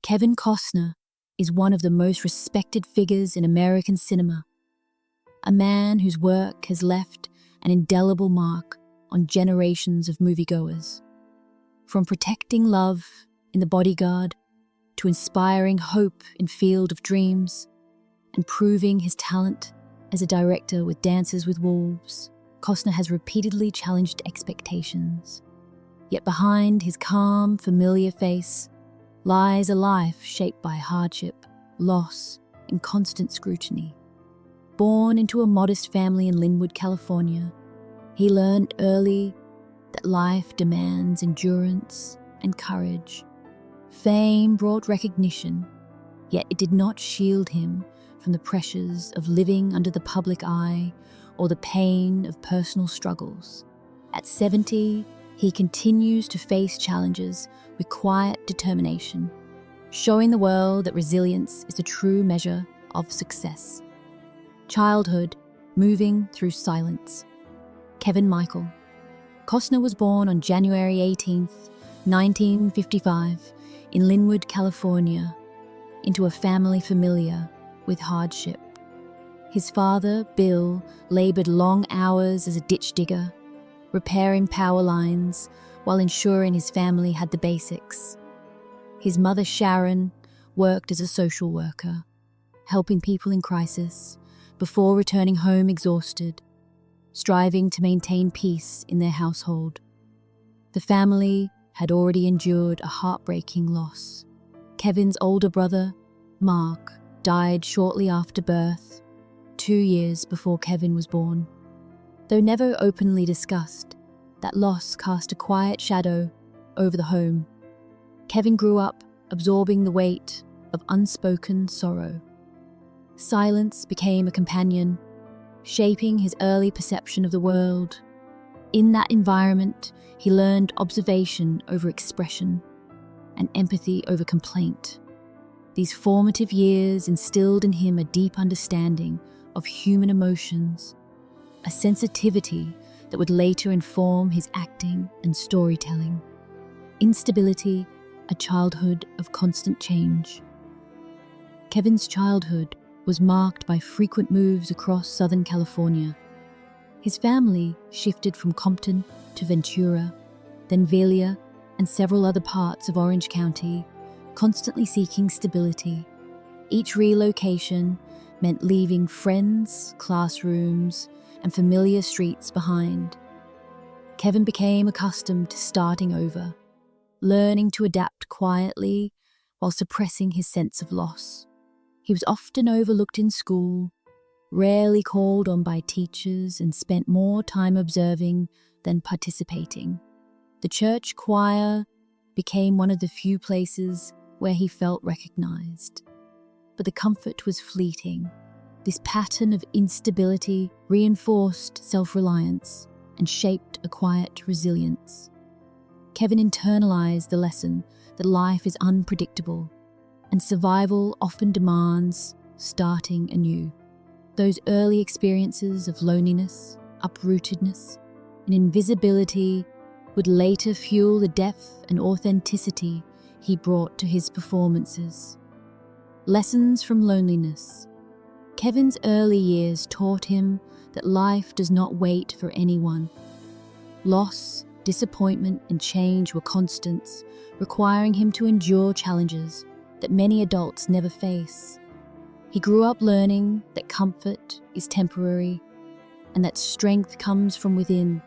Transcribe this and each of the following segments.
Kevin Costner is one of the most respected figures in American cinema, a man whose work has left an indelible mark on generations of moviegoers. From protecting love in The Bodyguard to inspiring hope in Field of Dreams and proving his talent as a director with Dances with Wolves, Costner has repeatedly challenged expectations. Yet behind his calm, familiar face lies a life shaped by hardship, loss, and constant scrutiny. Born into a modest family in Lynwood, California, he learned early that life demands endurance and courage. Fame brought recognition, yet it did not shield him from the pressures of living under the public eye or the pain of personal struggles. At 70, he continues to face challenges with quiet determination, showing the world that resilience is the true measure of success. Childhood, moving through silence. Kevin Michael. Costner was born on January 18, 1955, in Lynwood, California, into a family familiar with hardship. His father, Bill, labored long hours as a ditch digger, repairing power lines while ensuring his family had the basics. His mother, Sharon, worked as a social worker, helping people in crisis before returning home exhausted, striving to maintain peace in their household. The family had already endured a heartbreaking loss. Kevin's older brother, Mark, died shortly after birth, 2 years before Kevin was born. Though never openly discussed, that loss cast a quiet shadow over the home. Kevin grew up absorbing the weight of unspoken sorrow. Silence became a companion, shaping his early perception of the world. In that environment, he learned observation over expression and empathy over complaint. These formative years instilled in him a deep understanding of human emotions, a sensitivity that would later inform his acting and storytelling. Instability, a childhood of constant change. Kevin's childhood was marked by frequent moves across Southern California. His family shifted from Compton to Ventura, then Velia, and several other parts of Orange County, constantly seeking stability. Each relocation meant leaving friends, classrooms, and familiar streets behind. Kevin became accustomed to starting over, learning to adapt quietly while suppressing his sense of loss. He was often overlooked in school, rarely called on by teachers, and spent more time observing than participating. The church choir became one of the few places where he felt recognized. But the comfort was fleeting. This pattern of instability reinforced self-reliance and shaped a quiet resilience. Kevin internalized the lesson that life is unpredictable and survival often demands starting anew. Those early experiences of loneliness, uprootedness, and invisibility would later fuel the depth and authenticity he brought to his performances. Lessons from loneliness. Kevin's early years taught him that life does not wait for anyone. Loss, disappointment, and change were constants, requiring him to endure challenges that many adults never face. He grew up learning that comfort is temporary and that strength comes from within.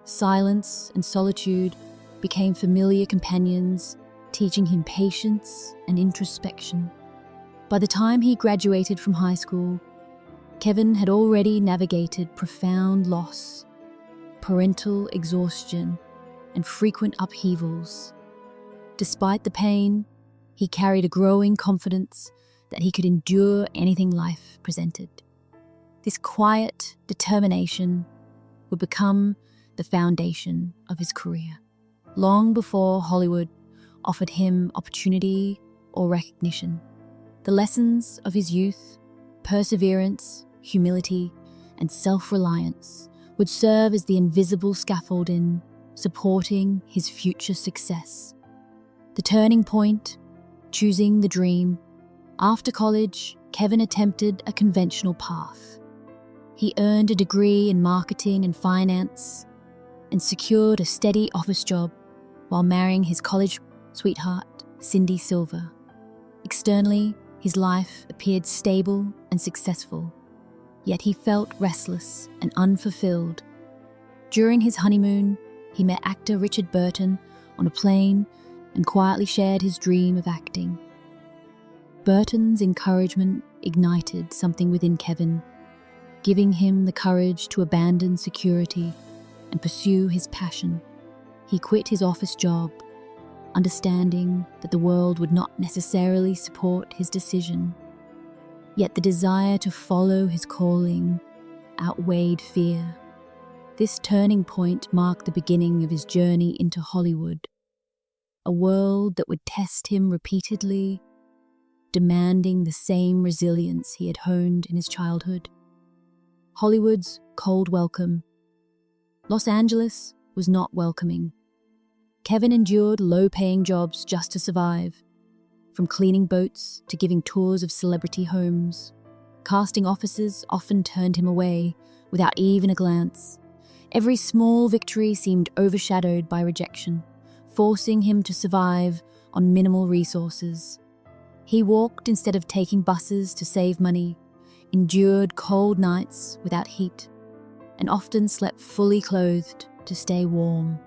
Silence and solitude became familiar companions, teaching him patience and introspection. By the time he graduated from high school, Kevin had already navigated profound loss, parental exhaustion, and frequent upheavals. Despite the pain, he carried a growing confidence that he could endure anything life presented. This quiet determination would become the foundation of his career, long before Hollywood offered him opportunity or recognition. The lessons of his youth, perseverance, humility, and self-reliance would serve as the invisible scaffolding supporting his future success. The turning point choosing the dream. After college, Kevin attempted a conventional path. He earned a degree in marketing and finance and secured a steady office job while marrying his college sweetheart, Cindy Silver. Externally, his life appeared stable and successful, yet he felt restless and unfulfilled. During his honeymoon, he met actor Richard Burton on a plane and quietly shared his dream of acting. Burton's encouragement ignited something within Kevin, giving him the courage to abandon security and pursue his passion. He quit his office job, understanding that the world would not necessarily support his decision. Yet the desire to follow his calling outweighed fear. This turning point marked the beginning of his journey into Hollywood, a world that would test him repeatedly, demanding the same resilience he had honed in his childhood. Hollywood's cold welcome. Los Angeles was not welcoming. Kevin endured low-paying jobs just to survive, from cleaning boats to giving tours of celebrity homes. Casting offices often turned him away without even a glance. Every small victory seemed overshadowed by rejection, forcing him to survive on minimal resources. He walked instead of taking buses to save money, endured cold nights without heat, and often slept fully clothed to stay warm.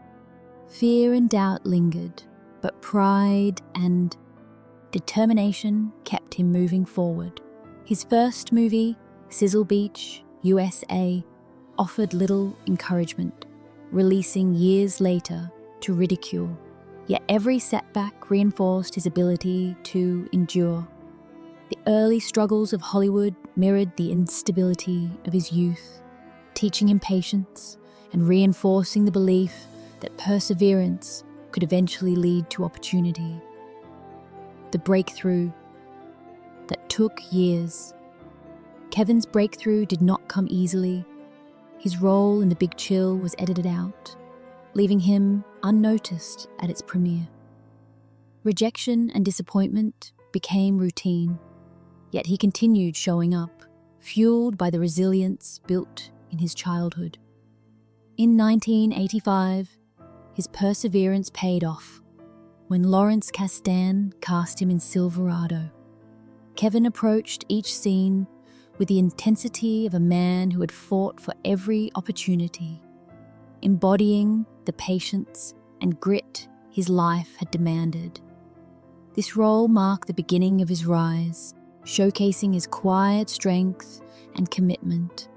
Fear and doubt lingered, but pride and determination kept him moving forward. His first movie, Sizzle Beach, USA, offered little encouragement, releasing years later to ridicule. Yet every setback reinforced his ability to endure. The early struggles of Hollywood mirrored the instability of his youth, teaching him patience and reinforcing the belief that perseverance could eventually lead to opportunity. The breakthrough that took years. Kevin's breakthrough did not come easily. His role in The Big Chill was edited out, leaving him unnoticed at its premiere. Rejection and disappointment became routine, yet he continued showing up, fueled by the resilience built in his childhood. In 1985, his perseverance paid off when Lawrence Kasdan cast him in Silverado. Kevin approached each scene with the intensity of a man who had fought for every opportunity, embodying the patience and grit his life had demanded. This role marked the beginning of his rise, showcasing his quiet strength and commitment.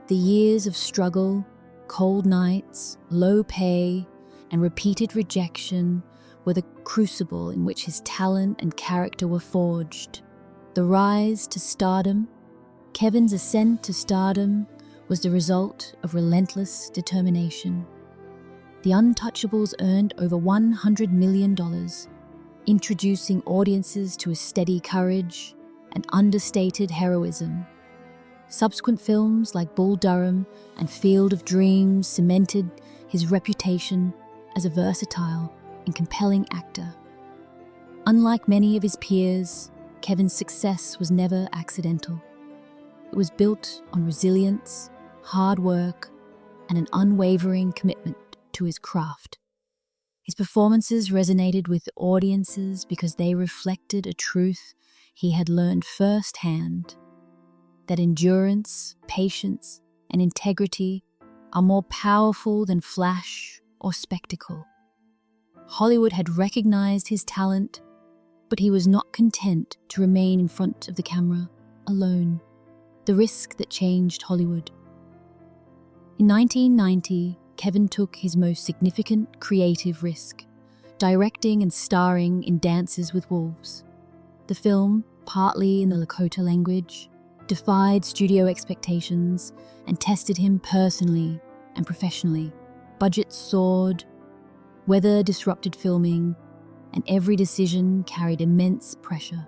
The years of struggle, cold nights, low pay, and repeated rejection were the crucible in which his talent and character were forged. The rise to stardom. Kevin's ascent to stardom was the result of relentless determination. The Untouchables earned over $100 million, introducing audiences to his steady courage and understated heroism. Subsequent films like Bull Durham and Field of Dreams cemented his reputation as a versatile and compelling actor. Unlike many of his peers, Kevin's success was never accidental. It was built on resilience, hard work, and an unwavering commitment to his craft. His performances resonated with audiences because they reflected a truth he had learned firsthand: that endurance, patience, and integrity are more powerful than flash or spectacle. Hollywood had recognized his talent, but he was not content to remain in front of the camera alone. The risk that changed Hollywood. In 1990, Kevin took his most significant creative risk, directing and starring in Dances with Wolves. The film, partly in the Lakota language, defied studio expectations and tested him personally and professionally. Budgets soared, weather disrupted filming, and every decision carried immense pressure.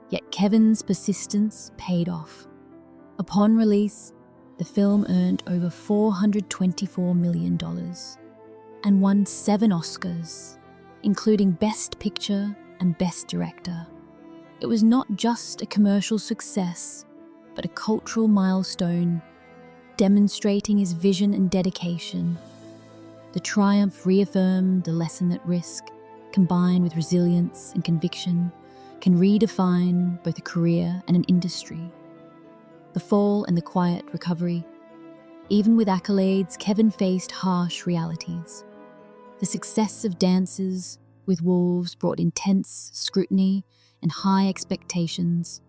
Yet Kevin's persistence paid off. Upon release, the film earned over $424 million and won 7 Oscars, including Best Picture and Best Director. It was not just a commercial success, but a cultural milestone, demonstrating his vision and dedication. The triumph reaffirmed the lesson that risk, combined with resilience and conviction, can redefine both a career and an industry. The fall and the quiet recovery. Even with accolades, Kevin faced harsh realities. The success of Dances with Wolves brought intense scrutiny and high expectations.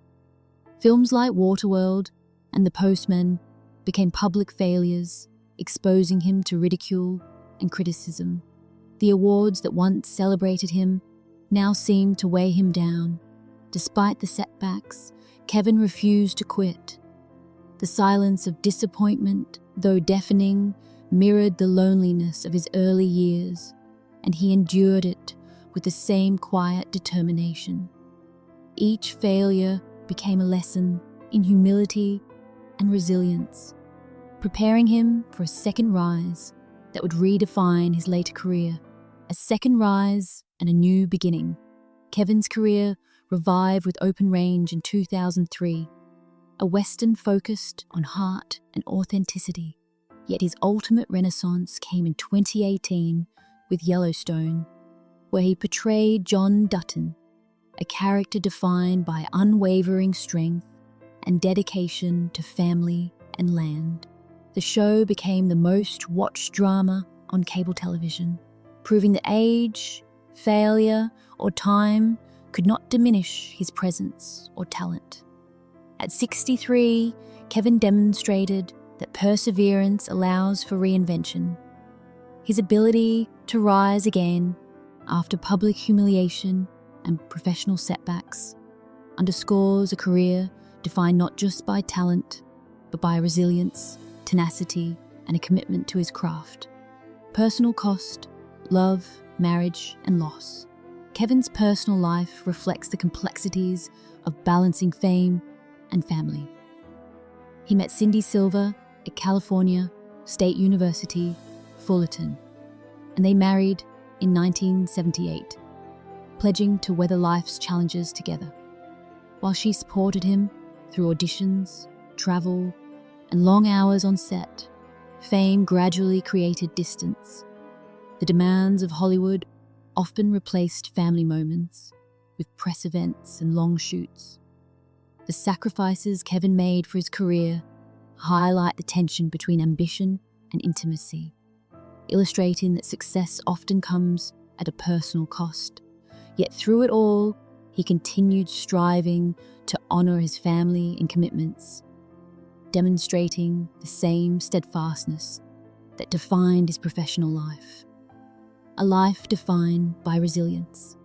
Films like Waterworld and The Postman became public failures, exposing him to ridicule and criticism. The awards that once celebrated him now seemed to weigh him down. Despite the setbacks, Kevin refused to quit. The silence of disappointment, though deafening, mirrored the loneliness of his early years, and he endured it with the same quiet determination. Each failure became a lesson in humility and resilience, preparing him for a second rise that would redefine his later career. A second rise and a new beginning. Kevin's career revived with Open Range in 2003, a western focused on heart and authenticity. Yet his ultimate renaissance came in 2018 with Yellowstone, where he portrayed John Dutton, a character defined by unwavering strength and dedication to family and land. The show became the most watched drama on cable television, proving that age, failure, or time could not diminish his presence or talent. At 63, Kevin demonstrated that perseverance allows for reinvention. His ability to rise again after public humiliation and professional setbacks underscores a career defined not just by talent, but by resilience, tenacity, and a commitment to his craft. Personal cost, love, marriage, and loss. Kevin's personal life reflects the complexities of balancing fame and family. He met Cindy Silver at California State University, Fullerton, and they married in 1978, pledging to weather life's challenges together. While she supported him through auditions, travel, and long hours on set, fame gradually created distance. The demands of Hollywood often replaced family moments with press events and long shoots. The sacrifices Kevin made for his career highlight the tension between ambition and intimacy, illustrating that success often comes at a personal cost. Yet through it all, he continued striving to honor his family and commitments, demonstrating the same steadfastness that defined his professional life. A life defined by resilience.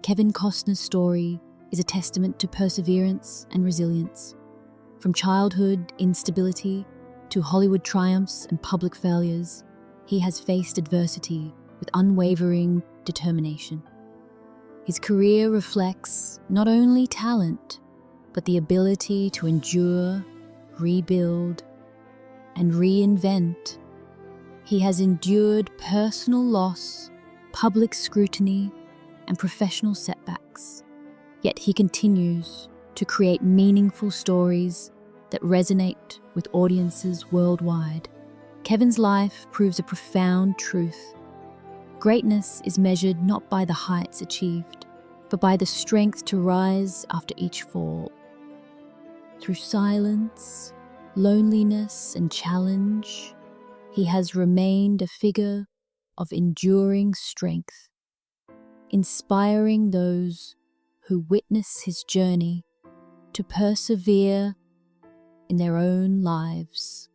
Kevin Costner's story is a testament to perseverance and resilience. From childhood instability to Hollywood triumphs and public failures, he has faced adversity with unwavering determination. His career reflects not only talent, but the ability to endure, rebuild, and reinvent. He has endured personal loss, public scrutiny, and professional setbacks. Yet he continues to create meaningful stories that resonate with audiences worldwide. Kevin's life proves a profound truth. Greatness is measured not by the heights achieved, but by the strength to rise after each fall. Through silence, loneliness, and challenge, he has remained a figure of enduring strength, inspiring those who witness his journey to persevere in their own lives.